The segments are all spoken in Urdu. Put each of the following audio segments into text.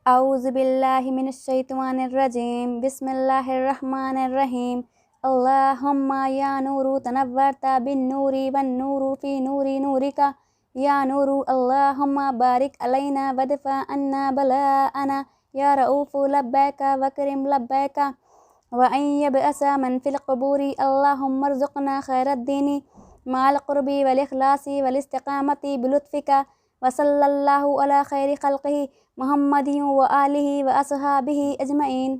اعوذ باللہ من الشیطان الرجیم بسم اللہ الرحمن الرحیم اللہم یا نور تنورت بالنور والنور فی نور نورک یا نور اللہم بارک علینا وادفع عنا بلاءنا یا رؤوف لبیک وکرم لبیک وان یبعث من فی القبور اللہم ارزقنا خیر الدین مع القرب والاخلاص والاستقامت بلطفک وصلی اللہ علی خیر خلقہ محمد وآلہ واصحابہ اجمعین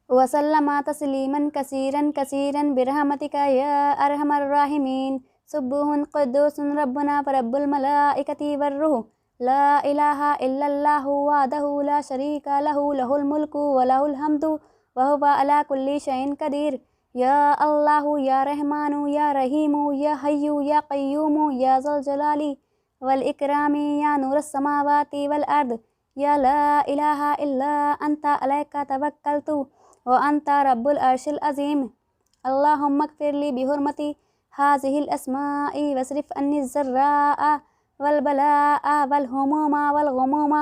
وسلم تسلیما کثیرا کثیرا برحمتک یا ارحم الراحمین سبوح قدوس ربنا فرب الملائکۃ والروح لا الہ الا اللہ وحدہ لا شریک لہ لہ الملک ولہ الحمد وہو علی کل شیء قدیر یا اللہ یا رحمان یا رحیم یا حی یا قیوم یا ذا الجلال والاکرام یا نور السماوات والارض یا لا الہ الا انت علیک توکلت وانت رب العرش العظیم اللہم اغفر لی بحرمت هذه الاسماء واصرف عنی الضراء والبلاء والہموم والغموم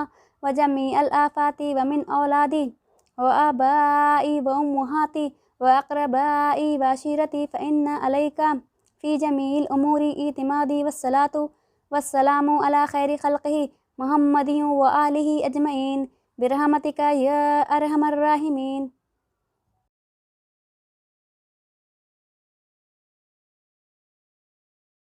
وجمیع الآفات ومن اولادی وآبائی وامہاتی واقربائی وعشیرتی فإن علیک فی جمیع الامور اعتمادی والصلاة والسلام علی خیر خلقہ محمد وآلہ اجمعین برحمتک یا ارحم الراحمین.